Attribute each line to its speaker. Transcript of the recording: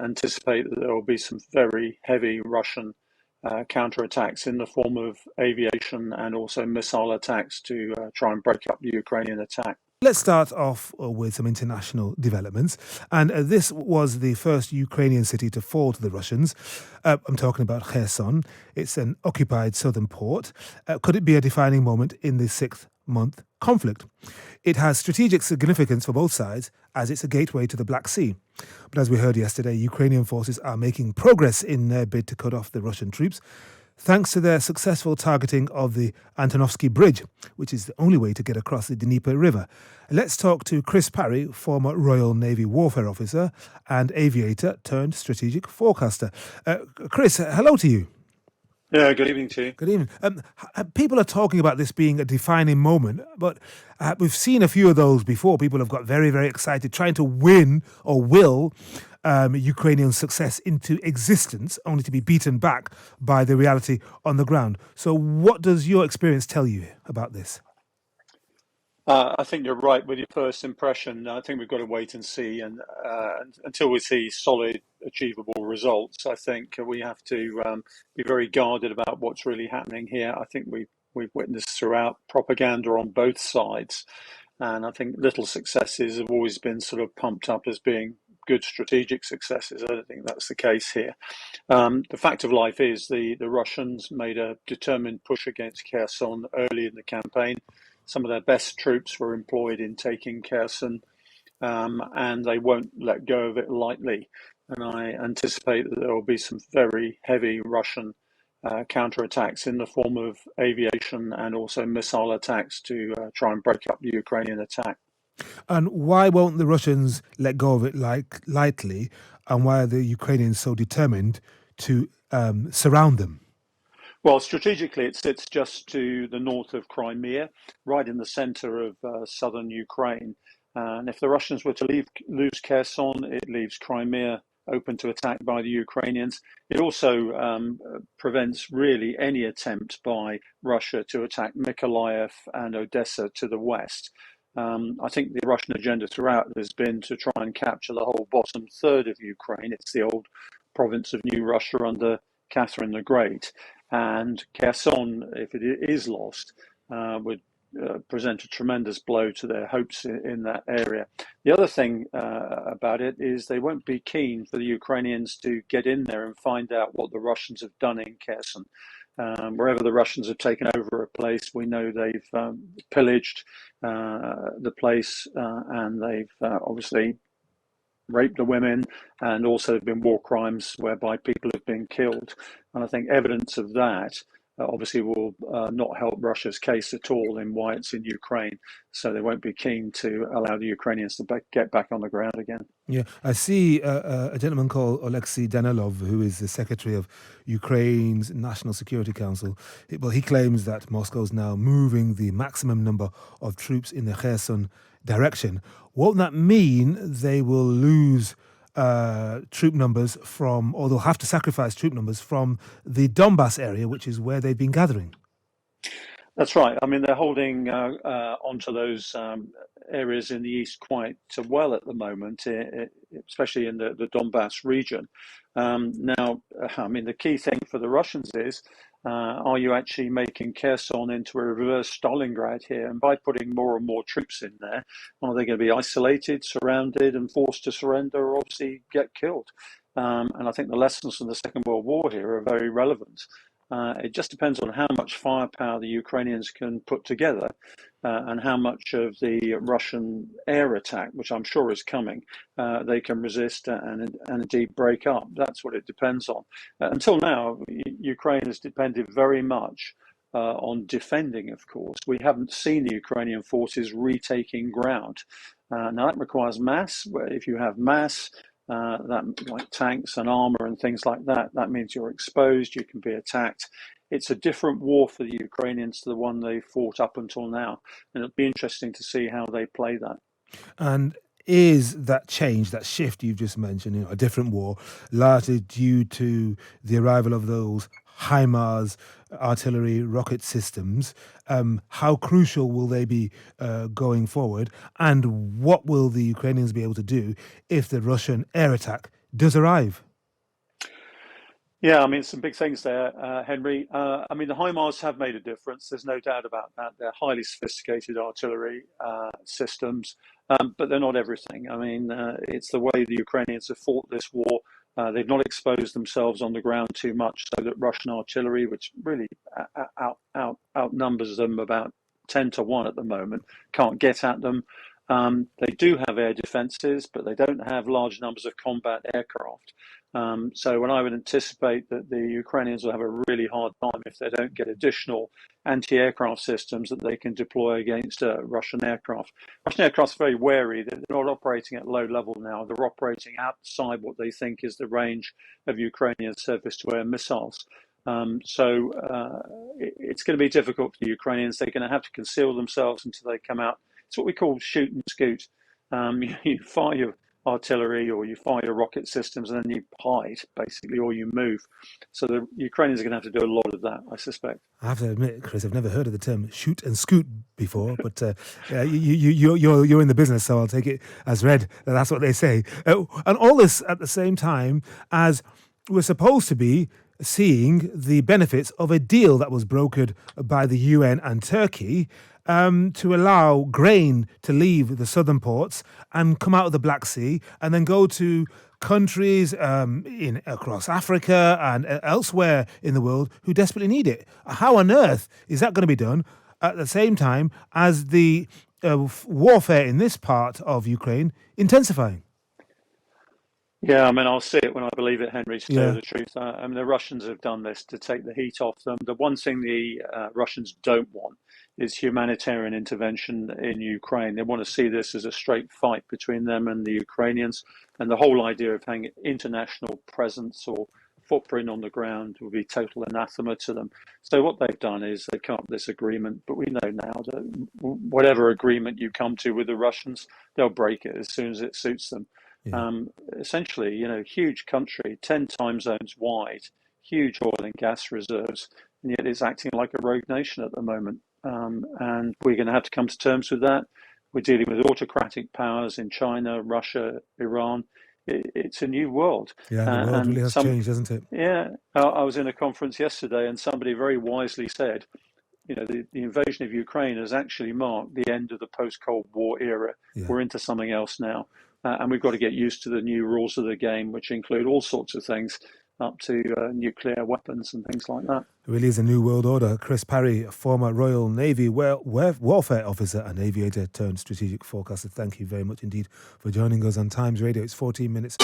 Speaker 1: anticipate that there will be some very heavy Russian counterattacks in the form of aviation and also missile attacks to try and break up the Ukrainian attack.
Speaker 2: Let's start off with some international developments. And this was the first Ukrainian city to fall to the Russians. I'm talking about Kherson. It's an occupied southern port. Could it be a defining moment in the sixth-month conflict? It has strategic significance for both sides as it's a gateway to the Black Sea. But as we heard yesterday, Ukrainian forces are making progress in their bid to cut off the Russian troops, thanks to their successful targeting of the Antonovsky Bridge, which is the only way to get across the Dnieper River. Let's talk to Chris Parry, former Royal Navy warfare officer and aviator turned strategic forecaster. Chris, hello to you.
Speaker 1: Yeah, good evening to you.
Speaker 2: Good evening. People are talking about this being a defining moment, but we've seen a few of those before. People have got very, very excited, trying to win or will Ukrainian success into existence, only to be beaten back by the reality on the ground. So what does your experience tell you about this?
Speaker 1: I think you're right with your first impression. I think we've got to wait and see, and until we see solid, achievable results, I think we have to be very guarded about what's really happening here. I think we've witnessed throughout propaganda on both sides, and I think little successes have always been sort of pumped up as being good strategic successes. I don't think that's the case here. The fact of life is the Russians made a determined push against Kherson early in the campaign. Some of their best troops were employed in taking Kherson, and they won't let go of it lightly. And I anticipate that there will be some very heavy Russian counterattacks in the form of aviation and also missile attacks to try and break up the Ukrainian attack.
Speaker 2: And why won't the Russians let go of it lightly? And why are the Ukrainians so determined to surround them?
Speaker 1: Well, strategically, it sits just to the north of Crimea, right in the center of southern Ukraine. And if the Russians were to lose Kherson, it leaves Crimea open to attack by the Ukrainians. It also prevents really any attempt by Russia to attack Mykolaiv and Odessa to the west. I think the Russian agenda throughout has been to try and capture the whole bottom third of Ukraine. It's the old province of New Russia under Catherine the Great. And Kherson, if it is lost, would present a tremendous blow to their hopes in that area. The other thing about it is they won't be keen for the Ukrainians to get in there and find out what the Russians have done in Kherson. Wherever the Russians have taken over a place, we know they've pillaged the place and they've obviously raped the women, and also there have been war crimes whereby people have been killed. And I think evidence of that obviously will not help Russia's case at all in why it's in Ukraine. So they won't be keen to allow the Ukrainians to get back on the ground again.
Speaker 2: Yeah, I see a gentleman called Alexei Danilov, who is the secretary of Ukraine's National Security Council. Well, he claims that Moscow's now moving the maximum number of troops in the Kherson direction. Won't that mean they will lose troop numbers from, or they'll have to sacrifice troop numbers from the Donbass area, which is where they've been gathering?
Speaker 1: That's right. I mean, they're holding onto those areas in the east quite well at the moment, especially in the Donbass region. Now, I mean, the key thing for the Russians is, are you actually making Kherson into a reverse Stalingrad here? And by putting more and more troops in there, are they going to be isolated, surrounded, and forced to surrender, or obviously get killed? And I think the lessons from the Second World War here are very relevant. It just depends on how much firepower the Ukrainians can put together and how much of the Russian air attack, which I'm sure is coming, they can resist and indeed break up. That's what it depends on. Until now, Ukraine has depended very much on defending, of course. We haven't seen the Ukrainian forces retaking ground. Now, that requires mass. If you have mass, that like tanks and armor and things like that, that means you're exposed, you can be attacked. It's a different war for the Ukrainians to the one they fought up until now. And it'll be interesting to see how they play that.
Speaker 2: And is that change, that shift you've just mentioned, a different war, largely due to the arrival of those Highmars artillery rocket systems? How crucial will they be going forward? And what will the Ukrainians be able to do if the Russian air attack does arrive?
Speaker 1: Yeah, I mean, some big things there, Henry. I mean, the Highmars have made a difference. There's no doubt about that. They're highly sophisticated artillery systems, but they're not everything. I mean, it's the way the Ukrainians have fought this war. They've not exposed themselves on the ground too much, so that Russian artillery, which really outnumbers them about 10 to 1 at the moment, can't get at them. They do have air defences, but they don't have large numbers of combat aircraft. So when I would anticipate that the Ukrainians will have a really hard time if they don't get additional anti-aircraft systems that they can deploy against Russian aircraft. Russian aircraft are very wary. They're not operating at low level now. They're operating outside what they think is the range of Ukrainian surface-to-air missiles. It's going to be difficult for the Ukrainians. They're going to have to conceal themselves until they come out. It's what we call shoot and scoot. You fire your artillery or you fire your rocket systems and then you hide, basically, or you move. So the Ukrainians are going to have to do a lot of that, I suspect.
Speaker 2: I have to admit, Chris, I've never heard of the term shoot and scoot before, but you're in the business, so I'll take it as read. That's what they say. And all this at the same time as we're supposed to be seeing the benefits of a deal that was brokered by the UN and Turkey to allow grain to leave the southern ports and come out of the Black Sea and then go to countries across Africa and elsewhere in the world who desperately need it. How on earth is that going to be done at the same time as the warfare in this part of Ukraine intensifying?
Speaker 1: Yeah, I mean, I'll see it when I believe it, Henry, to tell you the truth. I mean, the Russians have done this to take the heat off them. The one thing the Russians don't want is humanitarian intervention in Ukraine. They want to see this as a straight fight between them and the Ukrainians. And the whole idea of having international presence or footprint on the ground will be total anathema to them. So what they've done is they've come up with this agreement, but we know now that whatever agreement you come to with the Russians, they'll break it as soon as it suits them.
Speaker 2: Yeah.
Speaker 1: Essentially, huge country, 10 time zones wide, huge oil and gas reserves, and yet it's acting like a rogue nation at the moment. And we're going to have to come to terms with that. We're dealing with autocratic powers in China, Russia, Iran. It's a new world.
Speaker 2: Yeah, the world really has changed, hasn't it?
Speaker 1: Yeah, I was in a conference yesterday and somebody very wisely said, the invasion of Ukraine has actually marked the end of the post-Cold War era. Yeah. We're into something else now. And we've got to get used to the new rules of the game, which include all sorts of things, up to nuclear weapons and things like that.
Speaker 2: It really is a new world order. Chris Parry, former Royal Navy warfare officer and aviator turned strategic forecaster. Thank you very much indeed for joining us on Times Radio. It's 14 minutes.